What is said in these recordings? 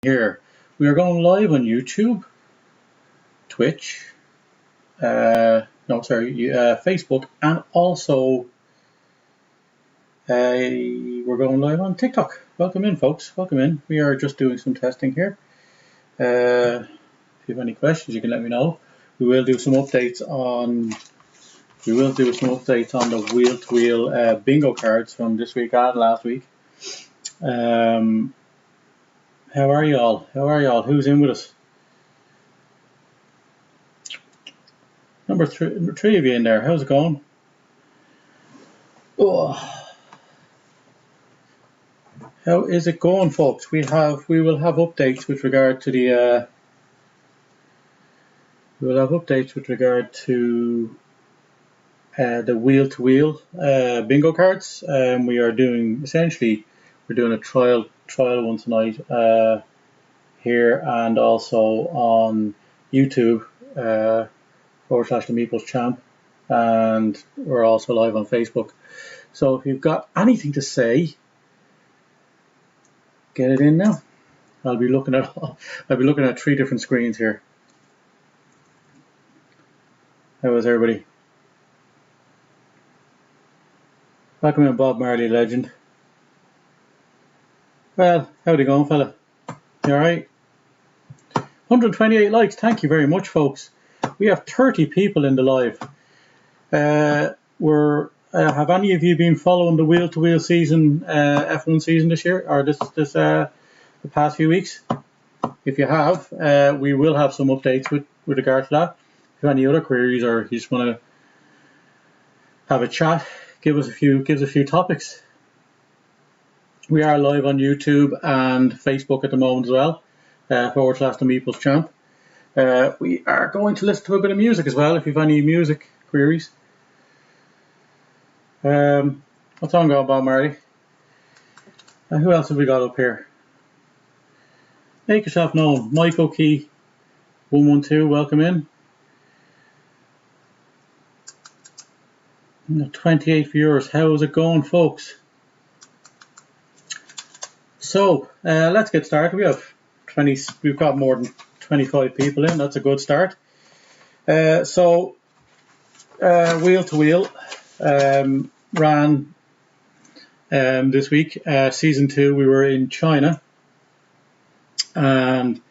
here. We are going live on YouTube, Twitch, Facebook, and also we're going live on TikTok. Welcome in, folks. Welcome in. We are just doing some testing here. If you have any questions, you can let me know. We will do some updates on the wheel-to-wheel bingo cards from this week and last week. How are y'all? Who's in with us? Number three of you in there. How's it going? Oh. How is it going, folks? We will have updates with regard to the wheel-to-wheel bingo cards. We're doing a trial one tonight here and also on YouTube / the Meeples Champ, and we're also live on Facebook. So if you've got anything to say, get it in now. I'll be looking at 3 different screens here. How is everybody? Welcome in, Bob Marley, legend. Well, how's it going, fella? You alright? 128 likes. Thank you very much, folks. We have 30 people in the live. Have any of you been following the wheel-to-wheel season, F1 season this year, or the past few weeks? If you have, we will have some updates with regard to that. If you have any other queries or you just want to have a chat, give us a few topics. We are live on YouTube and Facebook at the moment as well, / the Meeples Champ. We are going to listen to a bit of music as well if you have any music queries. What's on going, Bob Marley? Who else have we got up here? Make yourself known. Mike O'Key 112, welcome in. 28 viewers. How is it going, folks? So let's get started. We've got more than 25 people in. That's a good start. Wheel to Wheel ran this week. Season 2. We were in China, and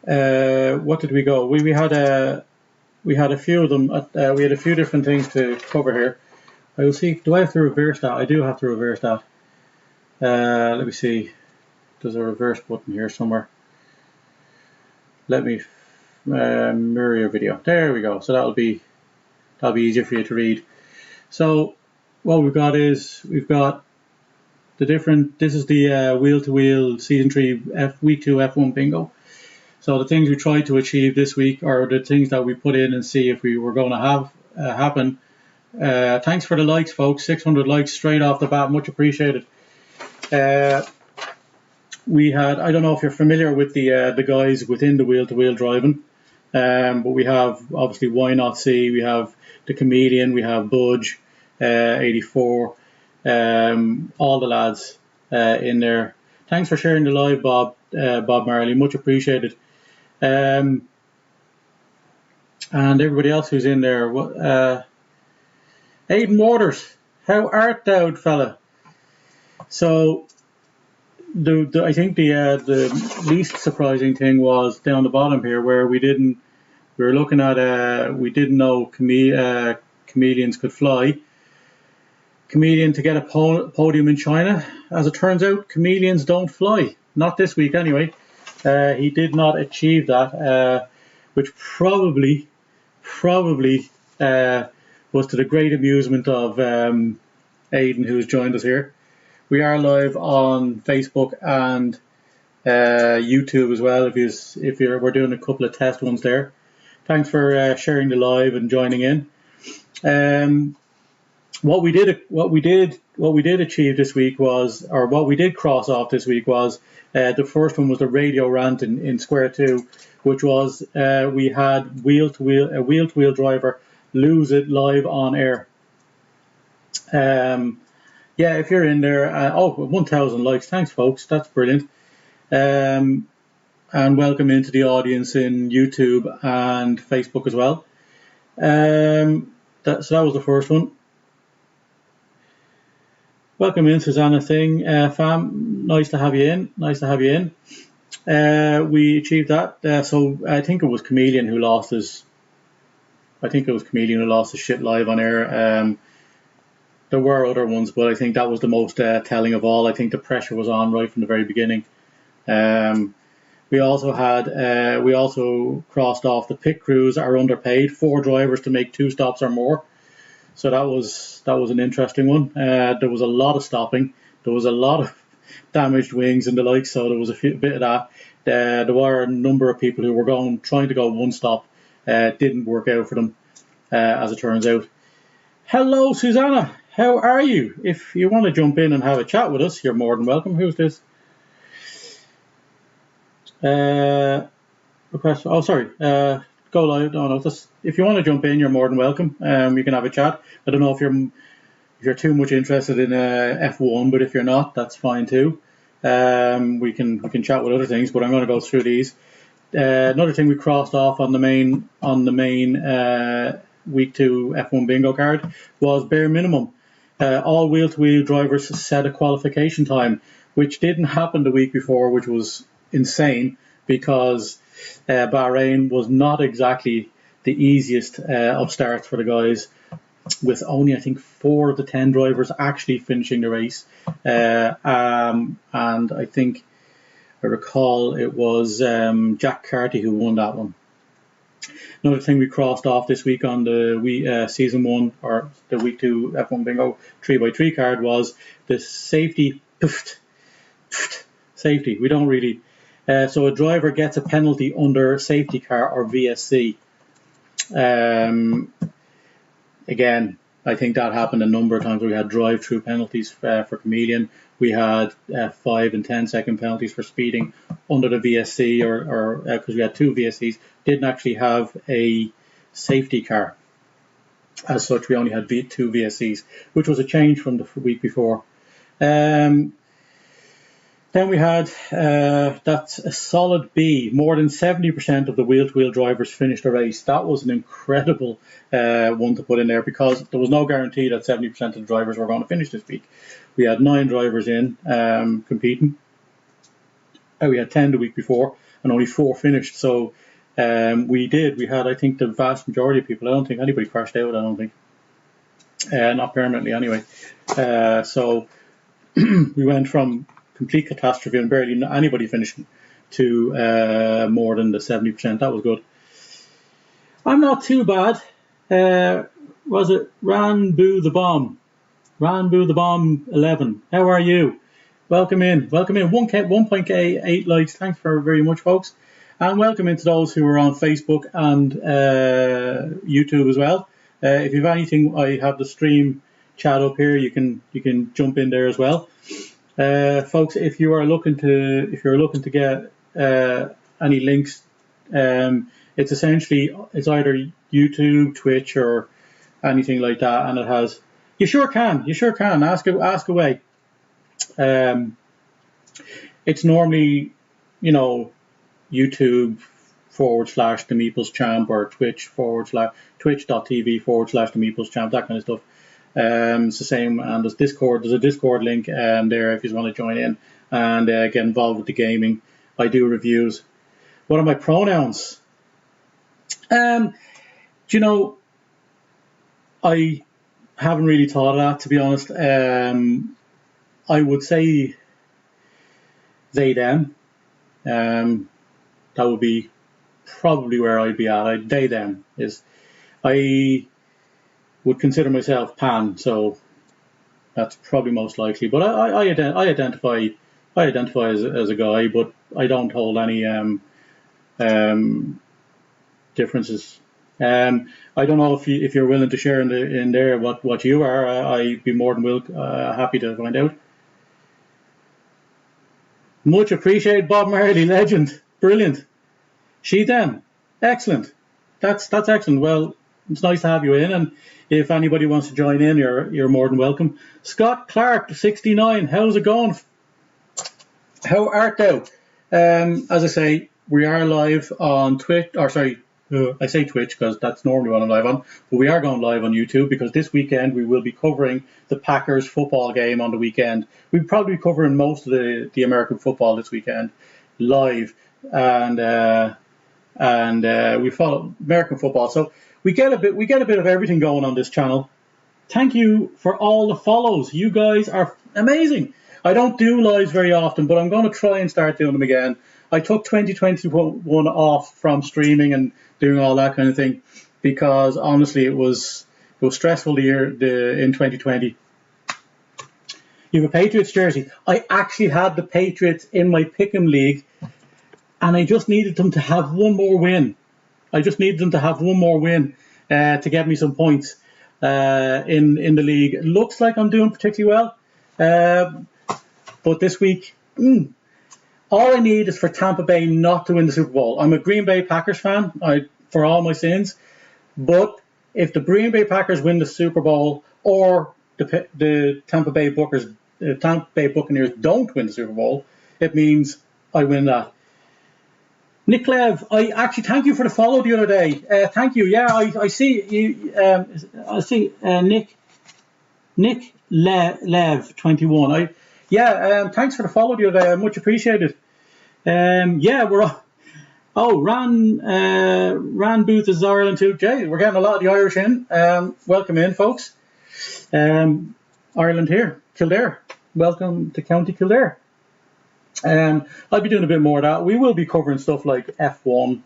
what did we go? We had a few of them. We had a few different things to cover here. I will see. Do I have to reverse that? I do have to reverse that. Let me see. There's a reverse button here somewhere. Let me mirror your video. There we go. So that'll be easier for you to read. So what we've got the different. This is the wheel-to-wheel season 3 week 2 F1 bingo. So the things we tried to achieve this week are the things that we put in and see if we were going to have happen. Thanks for the likes, folks. 600 likes straight off the bat. Much appreciated. We had, I don't know if you're familiar with the guys within the wheel-to-wheel driving, but we have obviously Why Not See, we have the Comedian, we have Budge 84, all the lads in there. Thanks for sharing the live, Bob Marley, much appreciated. And everybody else who's in there. Aidan Waters, how art thou, fella? So I think the least surprising thing was down the bottom here, where we didn't know comedians could fly. Comedian to get a podium in China. As it turns out, comedians don't fly. Not this week anyway. He did not achieve that, which probably was to the great amusement of Aidan, who's joined us here. We are live on Facebook and YouTube as well. We're doing a couple of test ones there. Thanks for sharing the live and joining in. What we did achieve this week was, or what we did cross off this week was, the first one was the radio rant in Square 2, which was we had a wheel-to-wheel driver lose it live on air. Yeah, if you're in there, 1,000 likes, thanks folks, that's brilliant. and welcome into the audience in YouTube and Facebook as well. So that was the first one. Welcome in, Susanna Thing, fam. Nice to have you in. We achieved that. So I think it was Chameleon who lost his. Shit live on air. There were other ones, but I think that was the most telling of all. I think the pressure was on right from the very beginning. We also crossed off the pit crews are underpaid. 4 drivers to make 2 stops or more. So that was an interesting one. There was a lot of stopping. There was a lot of damaged wings and the like. So there was a bit of that. There were a number of people who were trying to go one stop. Didn't work out for them, as it turns out. Hello, Susanna. How are you? If you want to jump in and have a chat with us, you're more than welcome. Who's this? Request. Oh, sorry. Go live. No. If you want to jump in, you're more than welcome. We can have a chat. I don't know if you're too much interested in F1, but if you're not, that's fine too. We can chat with other things, but I'm going to go through these. Another thing we crossed off on the main week 2 F1 bingo card was bare minimum. All wheel-to-wheel drivers set a qualification time, which didn't happen the week before, which was insane because Bahrain was not exactly the easiest of starts for the guys, with only I think 4 of the 10 drivers actually finishing the race, and I think I recall it was Jack Carty who won that one. Another thing we crossed off this week on the season 1 or the week 2 F1 bingo 3x3 card was the safety. Safety. We don't really. So a driver gets a penalty under safety car or VSC. Again, I think that happened a number of times. We had drive-through penalties for Chameleon. We had 5 and 10 second penalties for speeding under the VSC, or because we had 2 VSCs, didn't actually have a safety car. As such, we only had 2 VSCs, which was a change from the week before. Then we had that's a solid B. More than 70% of the wheel-to-wheel drivers finished the race. That was an incredible one to put in there because there was no guarantee that 70% of the drivers were going to finish this week. We had 9 drivers in competing. We had 10 the week before and only 4 finished. So we had, I think, the vast majority of people. I don't think anybody crashed out, I don't think. Not permanently anyway. So we went from complete catastrophe and barely anybody finishing to more than the 70%. That was good. I'm not too bad. Was it Ranboo the Bomb? Ranboo the Bomb 11. How are you? Welcome in. 1.8 likes. Thanks very much, folks. And welcome into those who are on Facebook and YouTube as well. If you have anything, I have the stream chat up here. You can jump in there as well. Folks, if you're looking to get any links, it's either YouTube, Twitch, or anything like that, and it has. You sure can. Ask away. It's normally, YouTube /The Meeples Champ or twitch.tv/The Meeples Champ, that kind of stuff. It's the same, and there's Discord. There's a Discord link there if you want to join in and get involved with the gaming. I do reviews. What are my pronouns? I haven't really thought of that, to be honest. I would say they, them. That would be probably where I'd be at. They, them is. I would consider myself pan, so that's probably most likely. But I identify as a guy, but I don't hold any differences. I don't know if you're willing to share in there what you are. I'd be more than happy to find out. Much appreciated, Bob Marley, legend, brilliant. She them, excellent. That's excellent. Well, it's nice to have you in, and if anybody wants to join in, you're more than welcome. Scott Clark, 69, how's it going? How art thou? As I say, we are live on Twitch, or sorry, I say Twitch because that's normally what I'm live on, but we are going live on YouTube because this weekend we will be covering the Packers football game on the weekend. We'll probably be covering most of the American football this weekend live, and we follow American football, so we get a bit of everything going on this channel. Thank you for all the follows. You guys are amazing. I don't do lives very often, but I'm going to try and start doing them again. I took 2021 off from streaming and doing all that kind of thing because honestly it was stressful the year in 2020. You have a Patriots jersey. I actually had the Patriots in my Pick'em league, and I just needed them to have one more win. To get me some points in the league. It looks like I'm doing particularly well, but this week, all I need is for Tampa Bay not to win the Super Bowl. I'm a Green Bay Packers fan, for all my sins, but if the Green Bay Packers win the Super Bowl or the Tampa Bay Buccaneers don't win the Super Bowl, it means I win that. Nick Lev, I actually thank you for the follow the other day. Thank you. Yeah, I see you. I see Nick Lev 21. Thanks for the follow the other day. I much appreciated. We're. Oh, Ran Booth is Ireland too. Jay, we're getting a lot of the Irish in. Welcome in, folks. Ireland here, Kildare. Welcome to County Kildare. I'll be doing a bit more of that. We will be covering stuff like F1.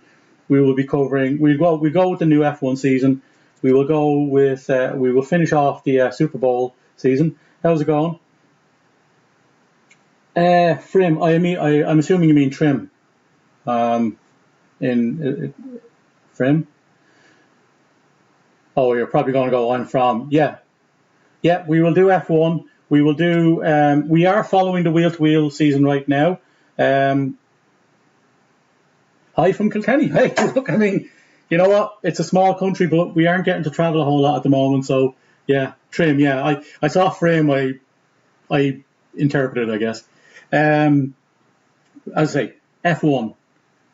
We will be covering. We go with the new F1 season. We will go with. We will finish off the Super Bowl season. How's it going? Frim. I'm assuming you mean trim. Frim. Oh, you're probably going to go. I'm from. Yeah. We will do F1. We will do. We are following the wheel-to-wheel season right now. Hi from Kilkenny. Hey, look, I mean, you know what? It's a small country, but we aren't getting to travel a whole lot at the moment. So yeah, trim. Yeah, I saw frame. I interpreted, I guess. As I say, F1.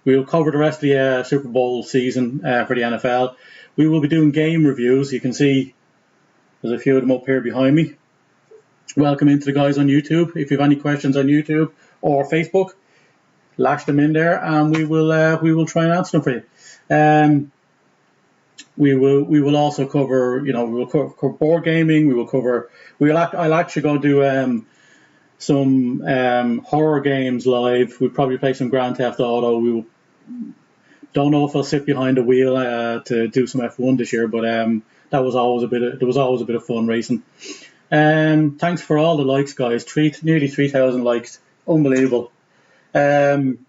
We will cover the rest of the Super Bowl season for the NFL. We will be doing game reviews. You can see there's a few of them up here behind me. Welcome into the guys on YouTube. If you have any questions on YouTube or Facebook, lash them in there, and we will try and answer them for you. We will also cover, we will cover board gaming. I'll actually go do some horror games live. We'll probably play some Grand Theft Auto. Don't know if I'll sit behind the wheel to do some F1 this year, but there was always a bit of fun racing. Thanks for all the likes, guys. Nearly 3,000 likes. Unbelievable. I'm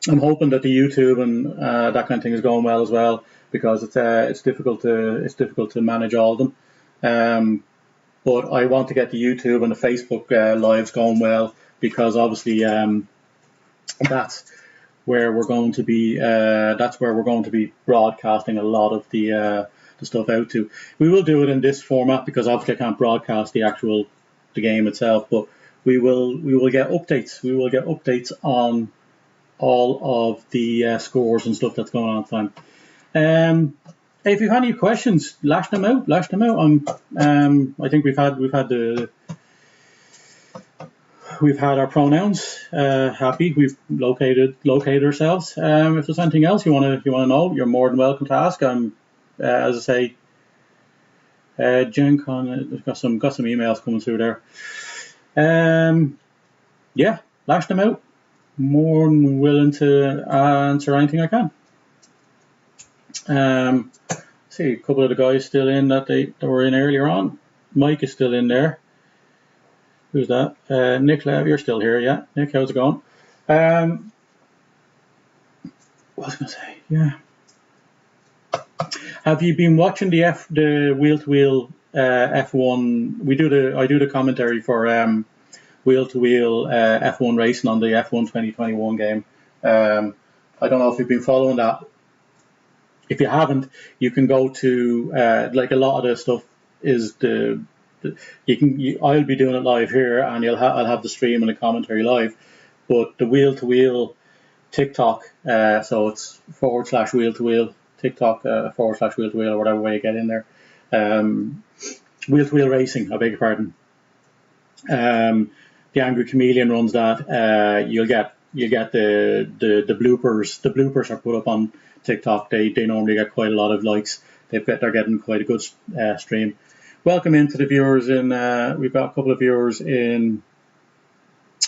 hoping that the YouTube and that kind of thing is going well as well, because it's difficult to manage all of them. But I want to get the YouTube and the Facebook lives going well, because obviously that's where we're going to be. That's where we're going to be broadcasting a lot of the stuff out to. We will do it in this format because obviously I can't broadcast the game itself, but we will get updates. We will get updates on all of the scores and stuff that's going on at the time. If you have any questions, lash them out. I think we've had our pronouns happy. We've located ourselves. If there's anything else you want to know, you're more than welcome to ask. As I say, Gen Con got some emails coming through there. Lash them out. More than willing to answer anything I can. See a couple of the guys still in that were in earlier on. Mike is still in there. Who's that? Nick Lev, you're still here, yeah. Nick, how's it going? What was I going to say? Yeah. Have you been watching the wheel-to-wheel F1? I do the commentary for wheel-to-wheel F1 racing on the F1 2021 game. I don't know if you've been following that. If you haven't, you can go to like a lot of the stuff is I'll be doing it live here, and I'll have the stream and the commentary live. but the wheel to wheel TikTok, so it's / wheel to wheel TikTok / wheel to wheel, or whatever way you get in there. Wheel to wheel racing, I beg your pardon. The Angry Chameleon runs that. You'll get the bloopers. The bloopers are put up on TikTok. They normally get quite a lot of likes. They're getting quite a good stream. Welcome into the viewers in. We've got a couple of viewers in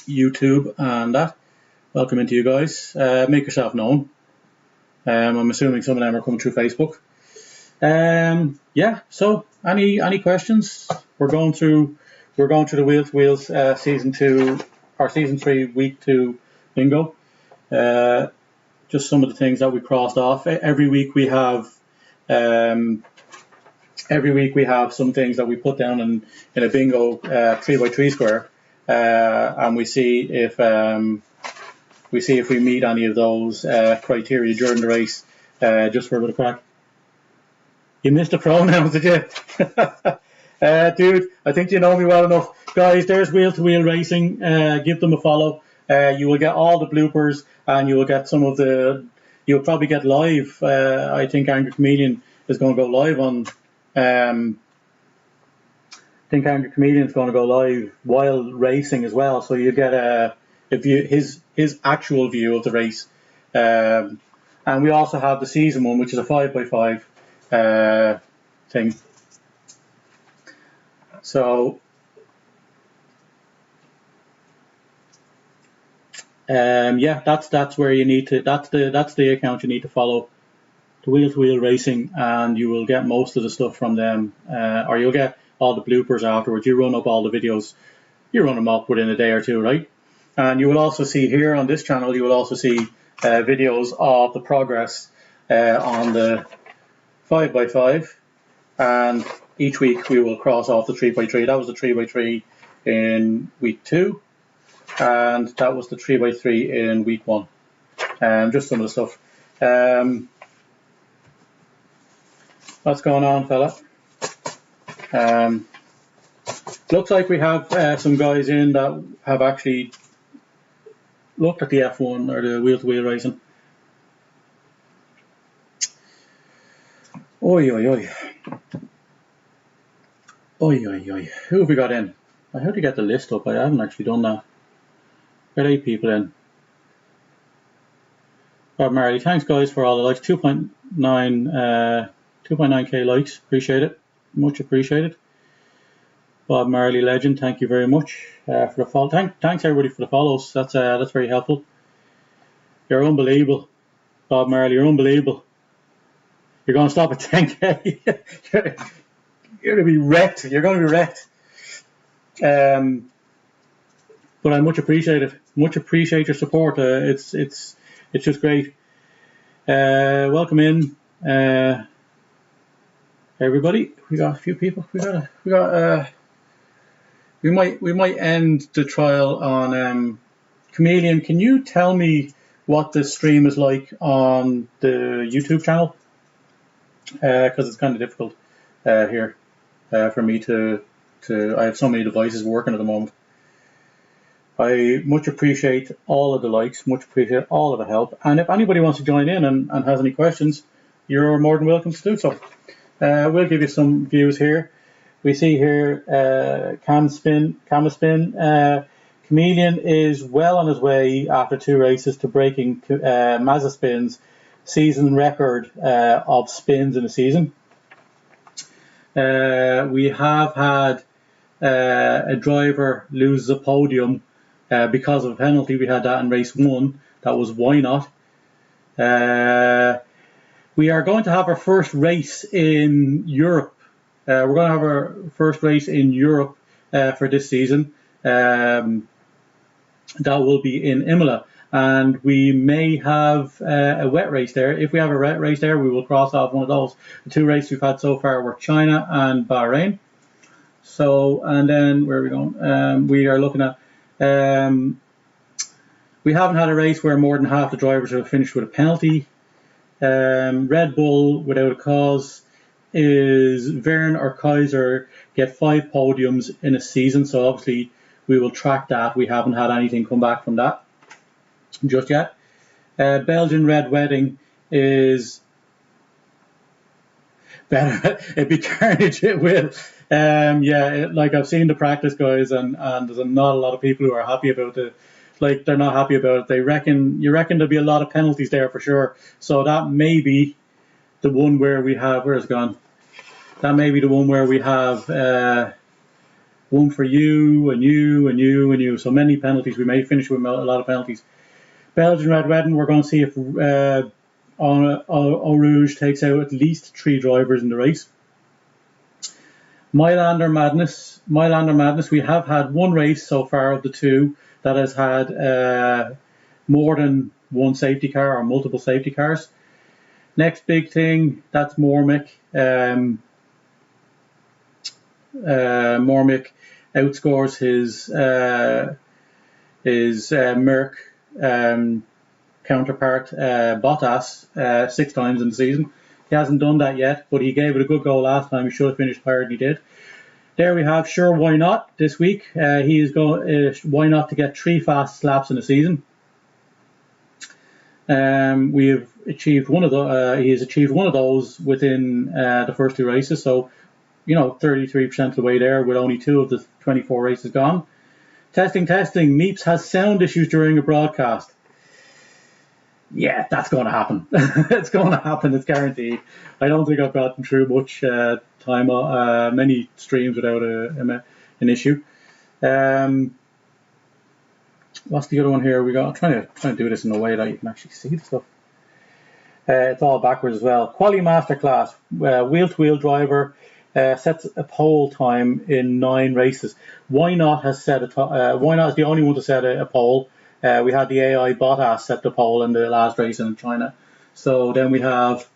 YouTube and that. Welcome into you guys. Make yourself known. I'm assuming some of them are coming through Facebook. Yeah. So any questions? We're going through the Wheel to Wheels season 2 or season 3 week 2 bingo. Just some of the things that we crossed off. Every week we have some things that we put down in a bingo 3x3 square, and we see if we meet any of those criteria during the race. Just for a bit of crack. You missed the pronouns, did you? Dude, I think you know me well enough. Guys, there's Wheel to Wheel Racing. Give them a follow. You will get all the bloopers, and you will get some of the. You'll probably get live. I think Angry Chameleon is going to go live on. I think Angry Chameleon is going to go live while racing as well, so you get a view, his actual view of the race. And we also have the season one, which is a 5x5 thing. So yeah, that's where you need to. That's the account you need to follow, the Wheel to Wheel Racing, and you will get most of the stuff from them, or you'll get all the bloopers afterwards. You run up all the videos, you run them up within a day or two, right? And you will also see here on this channel, you will also see videos of the progress on the 5x5, and each week we will cross off the 3x3. That was the 3x3 in week 2, and that was the 3x3 in week 1. Just some of the stuff. What's going on, fella? Looks like we have some guys in that have actually looked at the F1 or the wheel to wheel racing. Oi, oi, oi. Oi, oi, oi. Who have we got in? I had to get the list up. I haven't actually done that. Got 8 people in. Bob Marley, thanks guys for all the likes. 2.9k likes. Appreciate it. Much appreciated. Bob Marley, legend. Thank you very much for the follow. Thanks everybody for the follows. That's very helpful. You're unbelievable, Bob Marley. You're unbelievable. You're going to stop at 10k. You're going to be wrecked. You're going to be wrecked. But I much appreciate it. Much appreciate your support. It's just great. Welcome in, everybody. We got a few people. We might end the trial on Chameleon. Can you tell me what the stream is like on the YouTube channel? Because it's kind of difficult here for me to. I have so many devices working at the moment. I much appreciate all of the likes, much appreciate all of the help. And if anybody wants to join in and has any questions, you're more than welcome to do so. We'll give you some views here. We see here Camaspin. Chameleon is well on his way after 2 races to breaking Mazepin's season record of spins in a season. We have had a driver lose the podium because of a penalty. We had that in race 1. That was Why Not. We are going to have our first race in Europe. We're going to have our first race in Europe for this season. That will be in Imola, and we may have a wet race there. If we have a wet race there, we will cross off one of those. The 2 races we've had so far were China and Bahrain. So, and then where are we going? We are looking at. We haven't had a race where more than half the drivers have finished with a penalty. Red Bull without a cause is Verne or Kaiser get 5 podiums in a season, so obviously we will track that. We haven't had anything come back from that. just yet. Belgian Red Wedding is better. It'd be carnage. It will. Like I've seen the practice, guys, and there's not a lot of people who are happy about it. Like, they're not happy about it. You reckon there'll be a lot of penalties there for sure. So that may be the one where we have, where's it gone? That may be the one where we have one for you and you and you and you. So many penalties. We may finish with a lot of penalties. Belgian Red Wedding, we're going to see if Eau Rouge takes out at least 3 drivers in the race. Mailander Madness, we have had one race so far of the 2 that has had more than one safety car or multiple safety cars. Next big thing, that's Mormick. Mormick outscores his Merc counterpart Bottas 6 times in the season. He hasn't done that yet, but he gave it a good go last time. He should have finished higher than he did. There we have Sure Why Not this week. He is going why not to get 3 fast laps in the season. We have achieved one of he has achieved one of those within the first 2 races. So, 33% of the way there with only 2 of the 24 races gone. Testing. Meeps has sound issues during a broadcast. Yeah, that's going to happen. It's going to happen. It's guaranteed. I don't think I've gotten through much many streams without an issue. What's the other one here? I'm trying to do this in a way that you can actually see the stuff. It's all backwards as well. Quali Masterclass, wheel-to-wheel driver sets a pole time in 9 races. Why Not has set Why Not is the only one to set a pole. We had the AI Bottas set the pole in the last race in China. So then we have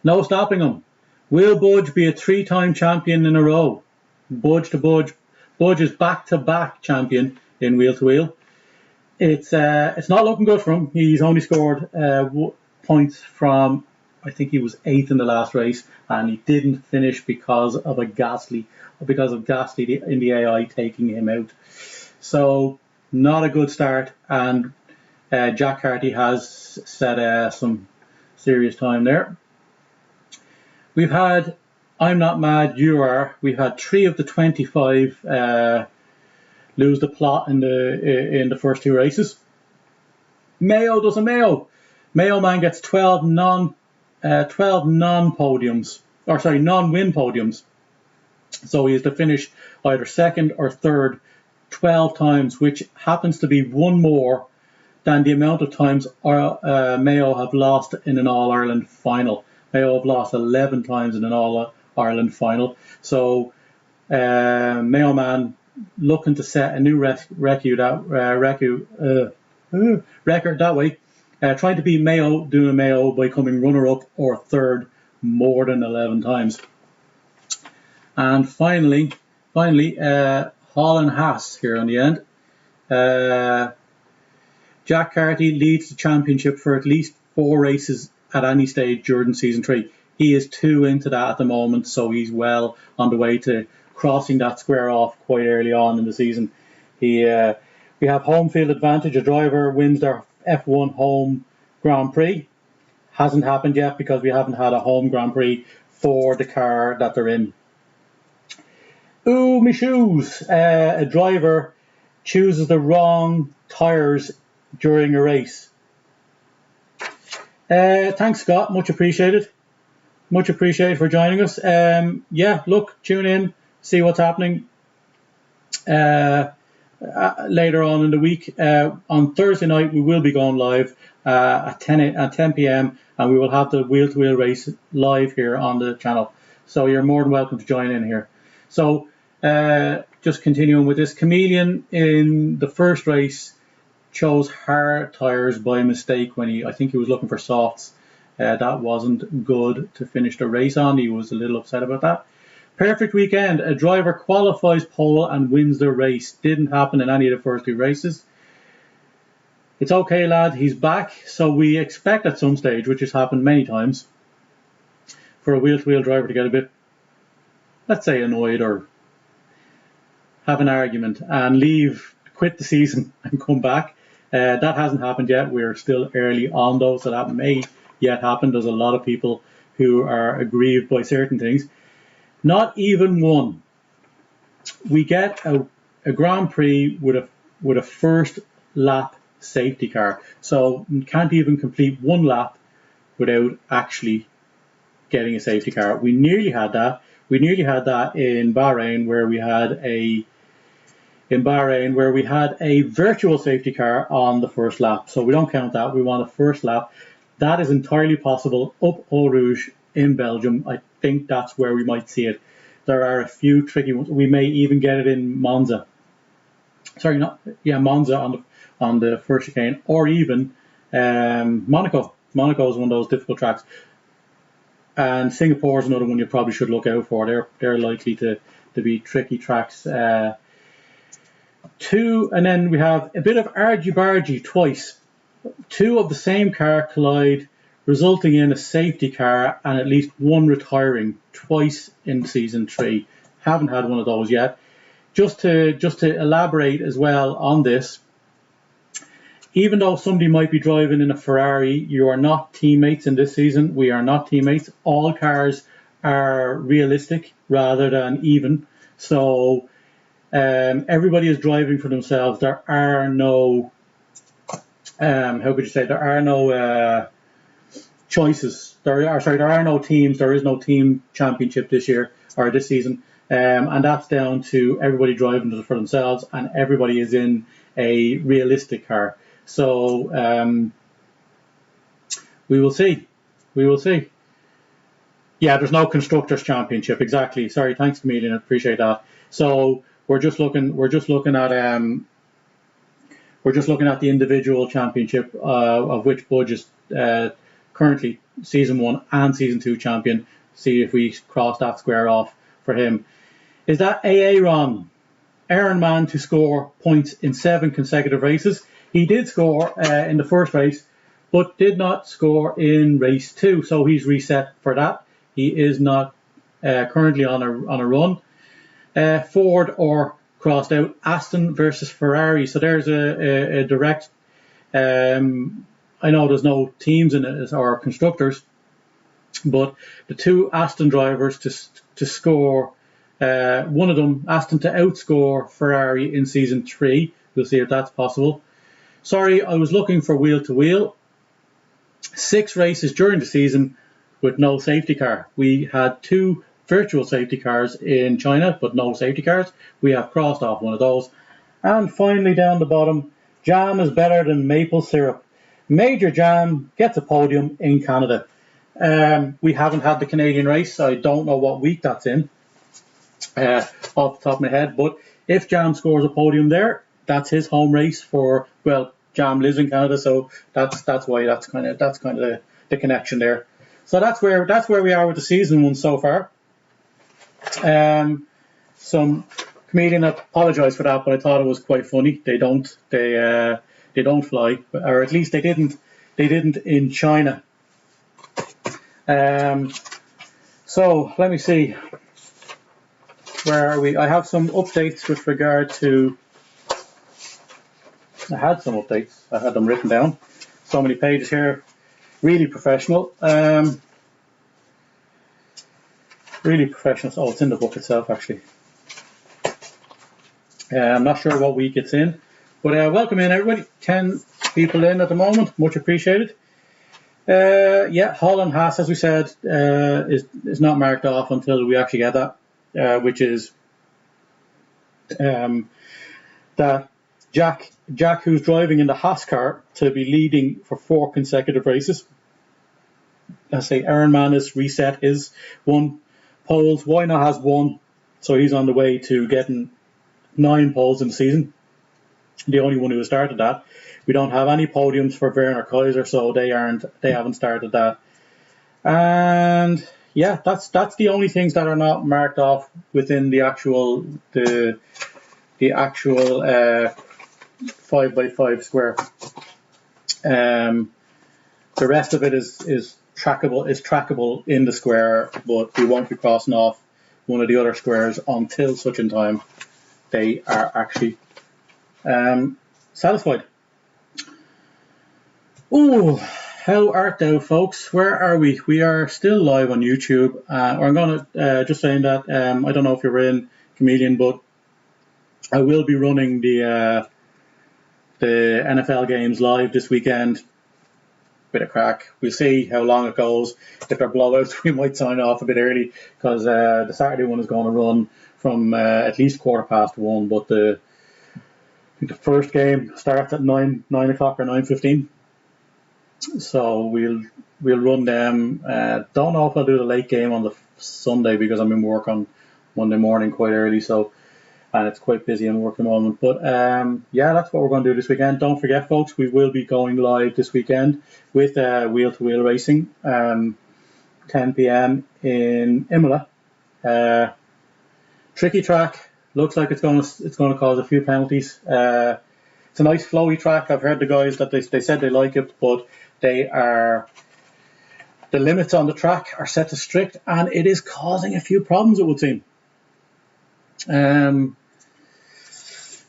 No Stopping Him. Will Budge be a 3-time champion in a row? Budge to Budge. Budge is back-to-back champion in wheel-to-wheel. It's not looking good for him. He's only scored points from, I think he was 8th in the last race, and he didn't finish because of Gasly in the AI taking him out. So not a good start, and Jack Carty has set some serious time there. We've had I'm Not Mad, You Are. We've had 3 of the 25 lose the plot in the first 2 races. Mayo does a Mayo. Mayo man gets 12 non-win podiums. So he has to finish either 2nd or 3rd 12 times, which happens to be one more than the amount of times Mayo have lost in an All-Ireland final. Mayo have lost 11 times in an All-Ireland final. So Mayo man looking to set a new record that way. Trying to beat Mayo, doing a Mayo by coming runner-up or 3rd more than 11 times. And finally, Holland Haas here on the end. Jack Carty leads the championship for at least 4 races at any stage during season 3. He is 2 into that at the moment, so he's well on the way to crossing that square off quite early on in the season. We have home field advantage. A driver wins their F1 home Grand Prix. Hasn't happened yet because we haven't had a home Grand Prix for the car that they're in. Ooh, me shoes. A driver chooses the wrong tyres during a race. Thanks, Scott. Much appreciated. Much appreciated for joining us. Tune in, see what's happening later on in the week. On Thursday night, we will be going live at 10 p.m. and we will have the wheel-to-wheel race live here on the channel. So you're more than welcome to join in here. So just continuing with this, Chameleon in the first race chose hard tyres by mistake when I think he was looking for softs. That wasn't good to finish the race on. He was a little upset about that. Perfect weekend. A driver qualifies pole and wins the race. Didn't happen in any of the first 2 races. It's okay, lad. He's back. So we expect at some stage, which has happened many times, for a wheel-to-wheel driver to get a bit, let's say, annoyed or have an argument and quit the season and come back. That hasn't happened yet. We're still early on though, so that may yet happen. There's a lot of people who are aggrieved by certain things. Not even one. We get a Grand Prix with a first lap safety car, so you can't even complete one lap without actually getting a safety car. We nearly had that. We nearly had that in Bahrain, where we had a virtual safety car on the first lap. So we don't count that. We want a first lap. That is entirely possible up Eau Rouge in Belgium. I think that's where we might see it. There are a few tricky ones. We may even get it in Monza. Monza on the first chicane, or even Monaco. Monaco is one of those difficult tracks. And Singapore is another one you probably should look out for. They're likely to be tricky tracks. And then we have a bit of argy-bargy twice. Two of the same car collide, resulting in a safety car and at least one retiring twice in season 3. Haven't had one of those yet. Just to elaborate as well on this, even though somebody might be driving in a Ferrari, you are not teammates in this season. We are not teammates. All cars are realistic rather than even. So everybody is driving for themselves. There are no, there are no choices. There are no teams. There is no team championship this year or this season. And that's down to everybody driving for themselves, and everybody is in a realistic car. So we will see. Yeah, there's no constructors championship. Exactly. Sorry, thanks, Chameleon. I appreciate that. So we're just looking at the individual championship, of which Budge is currently season 1 and season 2 champion. See if we cross that square off for him. Is that Aaron Man to score points in 7 consecutive races? He did score in the first race, but did not score in race 2, so he's reset for that. He is not currently on a run. Ford or crossed out. Aston versus Ferrari. So there's a direct. I know there's no teams in it or constructors, but the two Aston drivers to score. One of them, Aston, to outscore Ferrari in season 3. We'll see if that's possible. Sorry, I was looking for wheel to wheel. 6 races during the season with no safety car. We had 2 virtual safety cars in China, but no safety cars. We have crossed off one of those. And finally, down the bottom, jam is better than maple syrup. Major Jam gets a podium in Canada. We haven't had the Canadian race. I don't know what week that's in. Off the top of my head, but if Jam scores a podium there, that's his home race for, well, Jam lives in Canada, so that's why that's kind of the connection there. So that's where we are with the season 1 so far. Some Chameleon, I apologise for that, but I thought it was quite funny. They don't fly, or at least they didn't in China. So let me see. Where are we? I have some updates with regard to. I had some updates. I had them written down. So many pages here. Really professional. Really professional. Oh, it's in the book itself, actually. I'm not sure what week it's in, but welcome in, everybody. 10 people in at the moment. Much appreciated. Yeah, Holland Haas, as we said, is not marked off until we actually get that. Which is that Jack, who's driving in the Haas car, to be leading for 4 consecutive races. I say Aaron Man has reset his 1 poles. Wyna has 1, so he's on the way to getting 9 poles in the season. The only one who has started that. We don't have any podiums for Werner Kaiser, so they haven't started that. And yeah, that's the only things that are not marked off within the actual 5x5 square. The rest of it is trackable in the square, but we won't be crossing off one of the other squares until such a time they are actually satisfied. Oh, how art thou, folks? Where are we? We are still live on YouTube. I'm going to just saying that I don't know if you're in Chameleon, but I will be running the NFL games live this weekend. Bit of crack. We'll see how long it goes. If they're blowouts, we might sign off a bit early because the Saturday one is going to run from at least 1:15. But I think the first game starts at 9 o'clock or 9:15. So we'll run them. Don't know if I'll do the late game on the Sunday because I'm in work on Monday morning quite early. So and it's quite busy in work at the moment. But yeah, that's what we're going to do this weekend. Don't forget, folks, we will be going live this weekend with Wheel to Wheel Racing, 10 p.m. in Imola. Tricky track. Looks like it's going to cause a few penalties. It's a nice flowy track. I've heard the guys that they said they like it, but the limits on the track are set to strict, and it is causing a few problems, it would seem.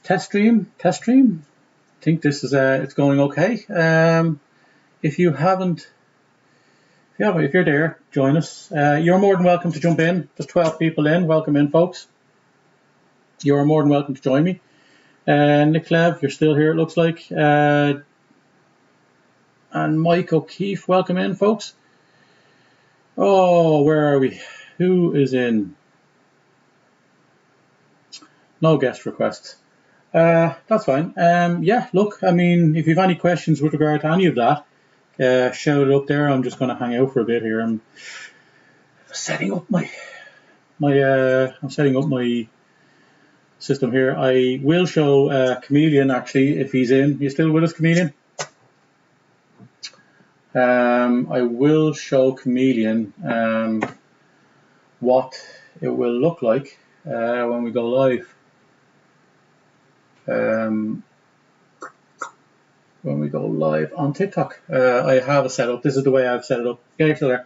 Test stream. I think this is it's going okay. If you're there, join us. You're more than welcome to jump in. There's 12 people in. Welcome in, folks. You're more than welcome to join me. Nick Lev, you're still here, it looks like. And Mike O'Keefe, welcome in, folks. Oh, where are we? Who is in? No guest requests. That's fine. Yeah, look, I mean, if you have any questions with regard to any of that, shout it up there. I'm just going to hang out for a bit here. I'm setting up my system here. I will show Chameleon, actually, if he's in. You still with us, Chameleon? I will show Chameleon what it will look like when we go live. When we go live on TikTok. I have it set up. This is the way I've set it up. Yeah, you're still there.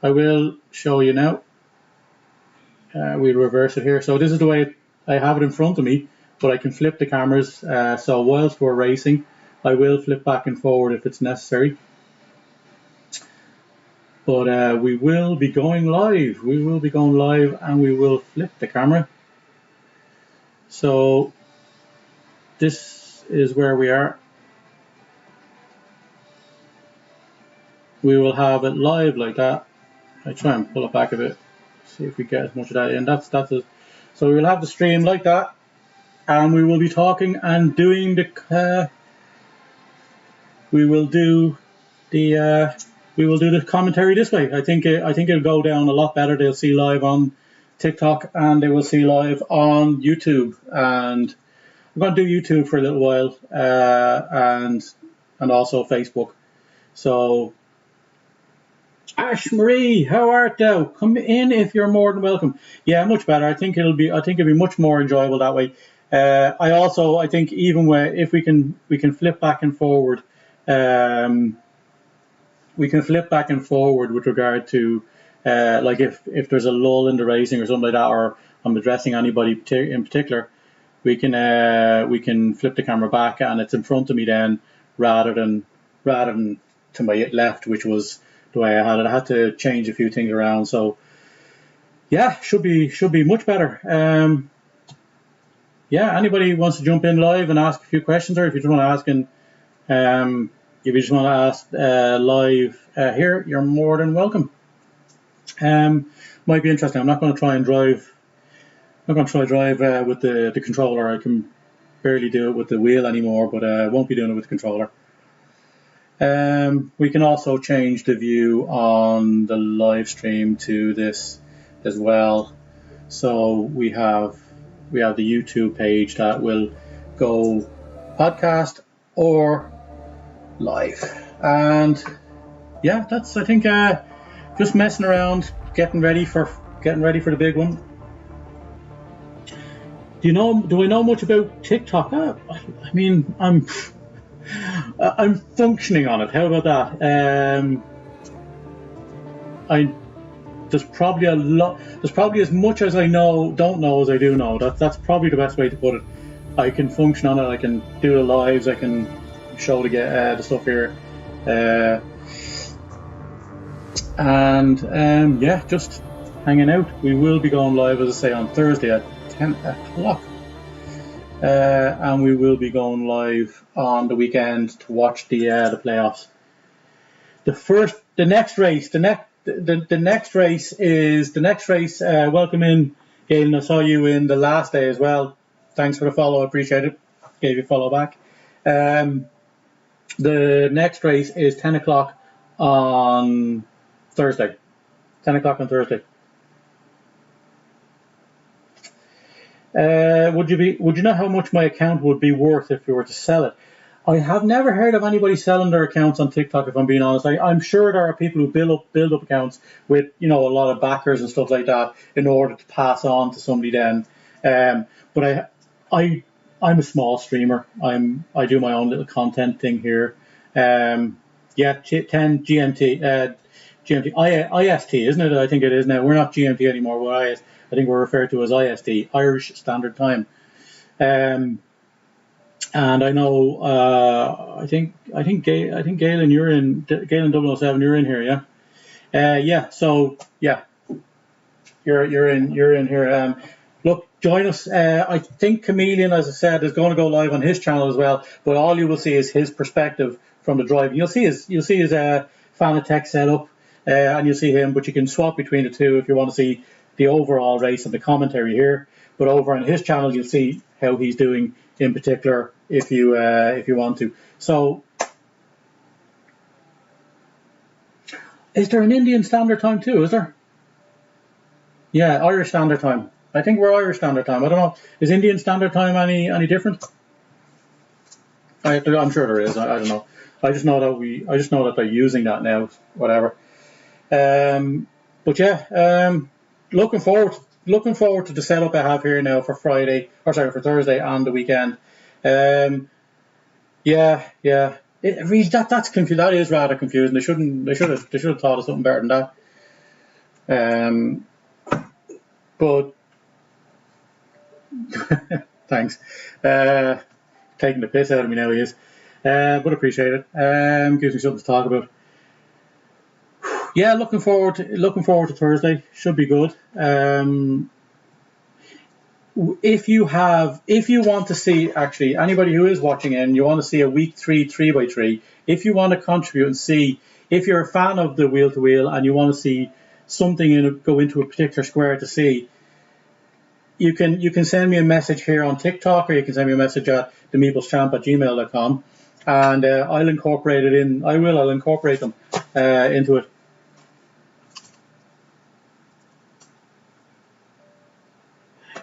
I will show you now. We'll reverse it here. So this is the way I have it in front of me, but I can flip the cameras. So whilst we're racing, I will flip back and forward if it's necessary. But we will be going live. We will be going live, and we will flip the camera. So this is where we are. We will have it live like that. I try and pull it back a bit, see if we get as much of that in. That's it. So we will have the stream like that, and we will be talking and doing the. We will do the commentary this way. I think it'll go down a lot better. They'll see live on TikTok and they will see live on YouTube. And I'm going to do YouTube for a little while, and also Facebook. So, Ash Marie, how art thou? Come in if you're more than welcome. Yeah, much better. I think it'll be much more enjoyable that way. I think even if we can flip back and forward. We can flip back and forward with regard to like if there's a lull in the racing or something like that, or I'm addressing anybody in particular, we can flip the camera back and it's in front of me then, rather than to my left, which was the way I had it. I had to change a few things around. So yeah, should be much better. Yeah, anybody wants to jump in live and ask a few questions, or if you just want to ask if you just want to ask live here, you're more than welcome. Might be interesting. I'm not going to try and drive. I'm not going to try drive with the controller. I can barely do it with the wheel anymore, but I won't be doing it with the controller. We can also change the view on the live stream to this as well. So we have the YouTube page that will go podcast or live. And yeah, that's, I think, just messing around, getting ready for the big one. Do I know much about TikTok? I mean, I'm functioning on it. How about that? There's probably as much as I don't know as I do know. That's probably the best way to put it. I can function on it. I can do the lives. I can show to get the stuff here. And yeah, just hanging out. We will be going live, as I say, on Thursday at 10 o'clock. And we will be going live on the weekend to watch the playoffs. The next race. Welcome in, Galen. I saw you in the last day as well. Thanks for the follow. I appreciate it. Gave you a follow back. The next race is 10 o'clock on Thursday. 10 o'clock on Thursday. Would you know how much my account would be worth if we were to sell it? I have never heard of anybody selling their accounts on TikTok, if I'm being honest. I'm sure there are people who build up accounts with, a lot of backers and stuff like that in order to pass on to somebody then. But I'm a small streamer. I do my own little content thing here. 10 GMT, IST, isn't it? I think it is now. We're not GMT anymore. I think we're referred to as IST, Irish Standard Time. And I know, I think Galen, you're in, Galen 007, you're in here, yeah. Yeah. So yeah, you're in here. Look, join us. I think Chameleon, as I said, is going to go live on his channel as well. But all you will see is his perspective from the drive. You'll see his Fanatec setup, and you'll see him. But you can swap between the two if you want to see the overall race and the commentary here. But over on his channel, you'll see how he's doing in particular if you want to. So, is there an Indian Standard Time too? Is there? Yeah, Irish Standard Time. I think we're Irish Standard Time. I don't know. Is Indian Standard Time any different? I'm sure there is. I don't know. I just know that they're using that now. Whatever. But yeah. Looking forward to the setup I have here now for for Thursday and the weekend. Yeah. It really that's confusing. That is rather confusing. They should have thought of something better than that. But thanks. Taking the piss out of me now, he is. But appreciate it. Gives me something to talk about. Yeah, looking forward to Thursday. Should be good. If you want to see, actually, anybody who is watching in, you want to see a week 3 3x3. If you want to contribute and see, if you're a fan of the wheel to wheel and you want to see something go into a particular square to see, you can send me a message here on TikTok, or you can send me a message at themeepleschamp@gmail.com, and I'll incorporate it in. I'll incorporate them into it.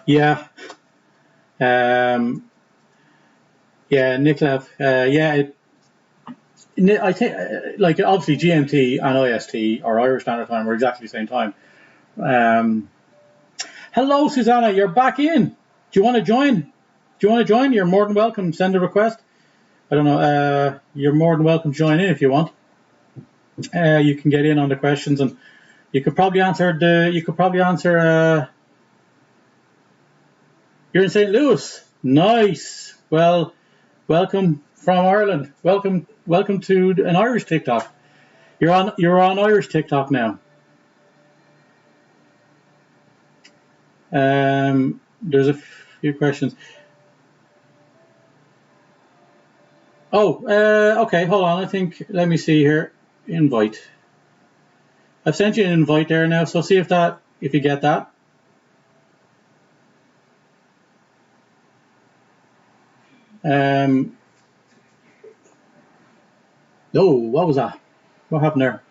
Yeah. Nicklev. I think, like, obviously GMT and IST, or Irish Standard Time, are exactly the same time. Hello, Susanna. You're back in. Do you want to join? You're more than welcome. Send a request. I don't know. You're more than welcome to join in if you want. You can get in on the questions, and you could probably answer You're in St. Louis. Nice. Well, welcome from Ireland. Welcome to an Irish TikTok. You're on Irish TikTok now. There's a few questions. Oh, okay. Hold on. Let me see here. Invite. I've sent you an invite there now. So see if you get that. Oh, what was that? What happened there?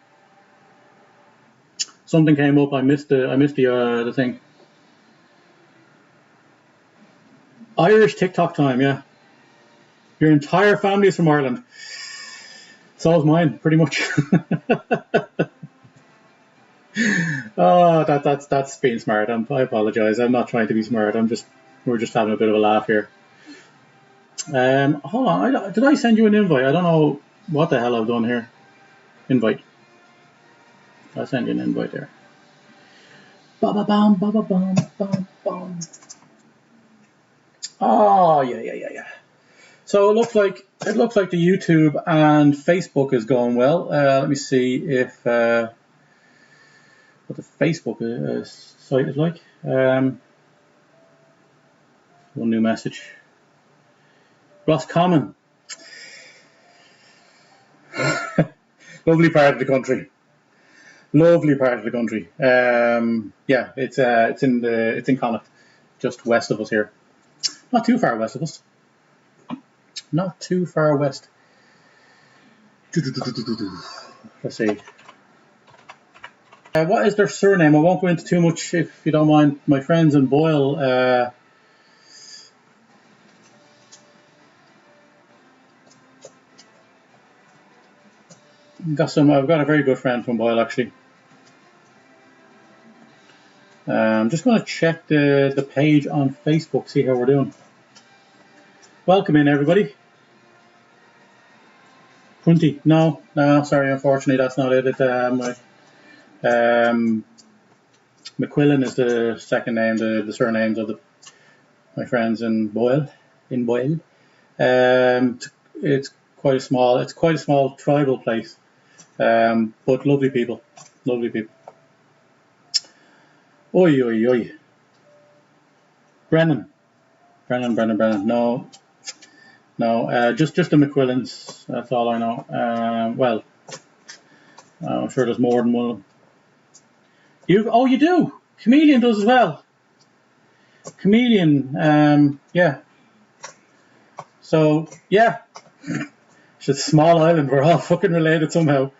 Something came up. I missed the thing. Irish TikTok time, yeah. Your entire family is from Ireland. So is mine, pretty much. Oh, that's being smart. I apologize. I'm not trying to be smart. We're just having a bit of a laugh here. Hold on. Did I send you an invite? I don't know what the hell I've done here. Invite. I'll send you an invite there. Ba-ba-bum, ba-ba-bum, bum, bum. Oh, yeah. So it looks like the YouTube and Facebook is going well. Let me see if what the Facebook site is like. One new message. Roscommon, lovely part of the country. Lovely part of the country. Yeah, it's in Connacht, just west of us here. Not too far west of us. Not too far west. Let's see. What is their surname? I won't go into too much if you don't mind. My friends in Boyle. I've got a very good friend from Boyle actually. I'm just going to check the page on Facebook, see how we're doing. Welcome in, everybody. Prunty, no, sorry, unfortunately that's not it. McQuillan is the second name, the surnames of my friends in Boyle. It's quite a small tribal place, but lovely people. Oi. Brennan. No, just the McQuillans. That's all I know. Well, I'm sure there's more than one of them. You do. Chameleon does as well. Chameleon, yeah. So yeah, it's a small island. We're all fucking related somehow.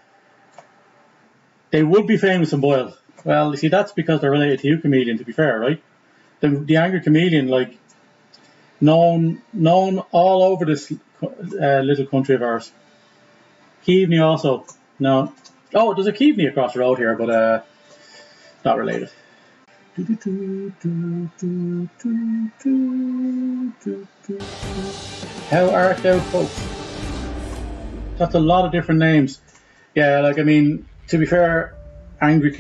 They would be famous in Boyle. Well, you see, that's because they're related to you, Chameleon. To be fair, right? The Angry Chameleon, like. Known all over this little country of ours. Keaveney also. No. Oh, there's a Keaveney across the road here, but not related. How art thou, folks? That's a lot of different names. Yeah, like, I mean, to be fair, the Angry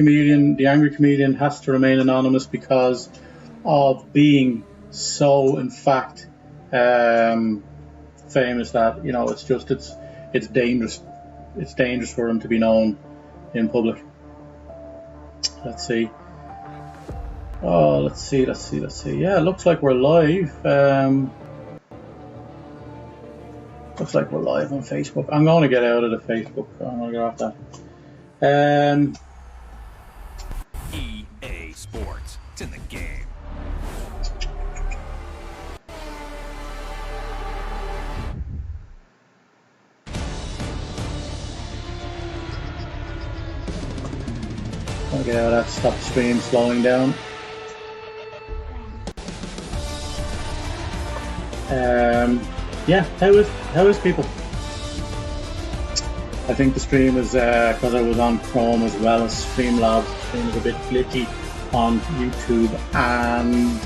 Chameleon has to remain anonymous because of being so in fact famous that, you know, it's dangerous for him to be known in public. Let's see. Yeah, it looks like we're live. Looks like we're live on Facebook. I'm going to get out of the Facebook. I'm going to get off that. EA Sports, it's in the game. I'll get out of that. Stop the stream slowing down. Yeah, how is people? I think the stream is because I was on Chrome as well as Streamlabs. The stream is a bit glitchy on YouTube and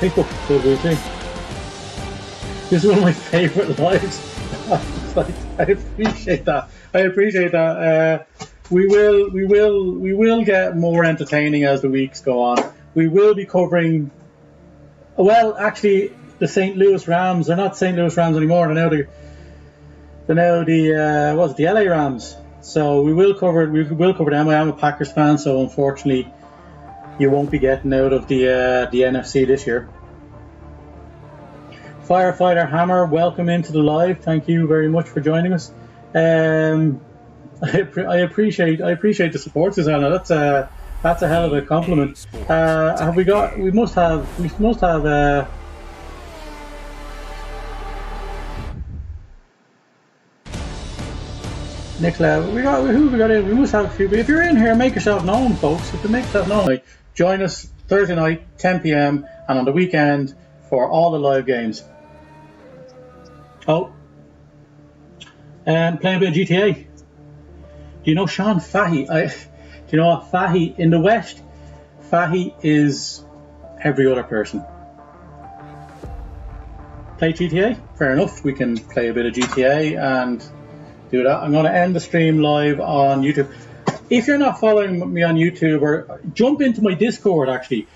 Facebook. So we'll see. This is one of my favourite lives. I appreciate that. We will get more entertaining as the weeks go on. We will be covering. Well, actually, the St. Louis Rams. They're not St. Louis Rams anymore. They're now the LA Rams. So we will cover them. I am a Packers fan, so unfortunately, you won't be getting out of the NFC this year. Firefighter Hammer, welcome into the live. Thank you very much for joining us. I appreciate the support, Susanna. That's a hell of a compliment. We must have Nicola, who have we got in? We must have a few. But if you're in here, make yourself known, folks. If you make yourself known, join us Thursday night, 10 p.m. and on the weekend for all the live games. Oh, and playing a bit of GTA. Do you know Sean Fahey? Do you know what Fahey in the West? Fahey is every other person. Play GTA? Fair enough. We can play a bit of GTA and do that. I'm going to end the stream live on YouTube. If you're not following me on YouTube, or jump into my Discord actually.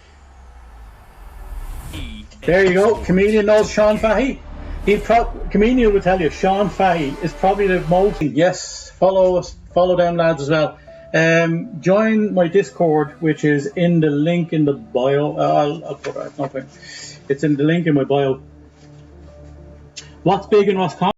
There you go. Comedian knows Sean Fahey. Comedian would tell you Sean Fahey is probably the most. Yes, follow us, follow them lads as well. Join my Discord, which is in the link in the bio. I'll put it. No point. It's in the link in my bio. What's big and what's common?